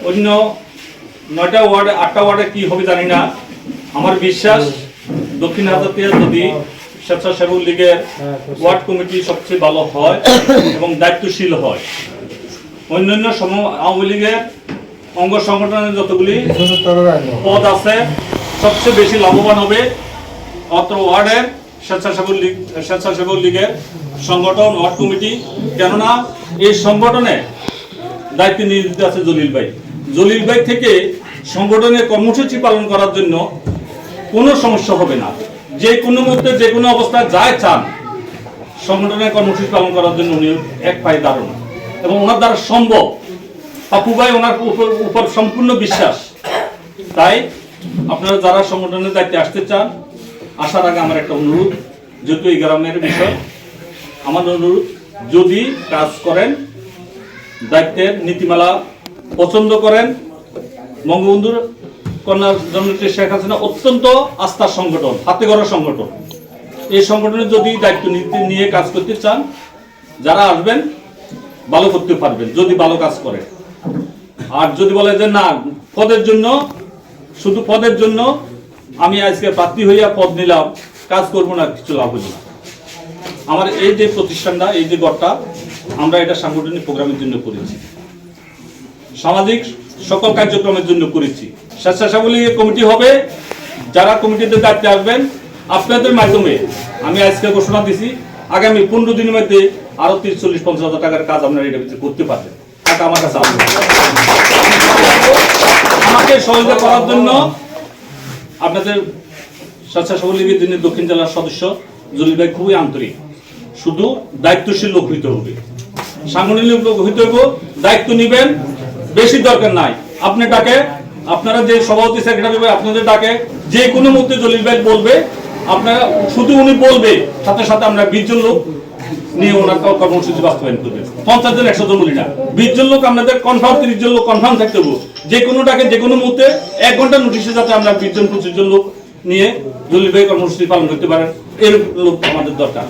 অন্য 9টা ওয়ার্ডে 8টা ওয়ার্ডে কি হবে জানি না। আমার বিশ্বাস দক্ষিণ হাজারদিয়া যদি স্বেচ্ছাসেবক লীগের ওয়ার্ড কমিটি সবচেয়ে ভালো হয় এবং দায়িত্বশীল হয়, অন্যান্য আওয়ামী লীগের অঙ্গ সংগঠনের যতগুলি পদ আছে সবচেয়ে বেশি লাভবান হবে অত্র ওয়ার্ডের স্বেচ্ছাসেবক লীগের সংগঠন ওয়ার্ড কমিটি। কেননা এই সংগঠনে দায়িত্বে নিয়োজিত আছে জলিল ভাই থেকে সংগঠনের কর্মসূচি পালন করার জন্য কোনো সমস্যা হবে না। যে কোনো মুহূর্তে যে কোনো অবস্থায় যায় চান সংগঠনের কর্মসূচি পালন করার জন্য উনি এক পায়ে দাঁড়ান এবং ওনার দ্বারা সম্ভব। পাপু ভাই ওনার উপর সম্পূর্ণ বিশ্বাস। তাই আপনারা যারা সংগঠনের দায়িত্বে আসতে চান, আসার আগে আমার একটা অনুরোধ, যেহেতু এই গ্রামের বিষয়, আমার অনুরোধ যদি কাজ করেন, দায়িত্বের নীতিমালা পছন্দ করেন, বঙ্গবন্ধুর কন্যা জননেত্রী শেখ হাসিনা অত্যন্ত আস্থার সংগঠন, হাতে গড়া সংগঠন। এই সংগঠনের যদি দায়িত্ব নিয়ে কাজ করতে চান, যারা আসবেন ভালো করতে পারবেন যদি ভালো কাজ করে। আর যদি বলে যে না পদের জন্য, শুধু পদের জন্য আমি আজকে প্রার্থী হইয়া পদ নিলাম, কাজ করবো না, কিছু লাভ হইল না। আমার এই যে প্রতিষ্ঠানটা, এই যে গড়টা, আমরা এটা সাংগঠনিক প্রোগ্রামের জন্য করেছি, সামাজিক সকল কার্যক্রমের জন্য করেছি। স্বেচ্ছাসেবক লীগের কমিটি হবে, যারা কমিটিতে দায়িত্বে আসবেন আপনাদের মাধ্যমে আমি আজকে ঘোষণা দিছি, আগামী 15 দিনের মধ্যে আরো 30-40-50 হাজার টাকার কাজ আপনারা এটা ভিতরে করতে পারবেন। টাকা আমার কাছে আসবে। আমাকে সহযোগিতা করার জন্য আপনাদের স্বেচ্ছাসেবক লীগের জন্য দক্ষিণ জেলার সদস্য জলিল ভাই খুবই আন্তরিক। শুধু দায়িত্বশীল লোক হইতে হবে, সাংগঠনিক লোক হইতে হবে, দায়িত্ব নিবেন, বেশি দরকার নাই। আপনি ডাকে, আপনারা যে সভাপতি সেক্রেটারি ভাই আপনাদের ডাকে, যে কোনো মুহূর্তে জলিল ভাই বলবে, আপনারা শুধু উনি বলবে, সাথে সাথে আমরা 20 জন লোক নিয়ে ওনার কর্মসূচি বাস্তবায়ন করবেন। 50 জন 100 জন বলি না, 20 জন লোক আপনাদের কনফার্ম, 30 জন লোক কনফার্ম থাকতে হবে। যে কোনো ডাকে যে কোনো মুহূর্তে 1 ঘন্টা নোটিশে যাতে আমরা 20 জন 25 জন লোক নিয়ে জলিল ভাই কর্মসূচি পালন করতে পারেন, এর লোক আমাদের দরকার।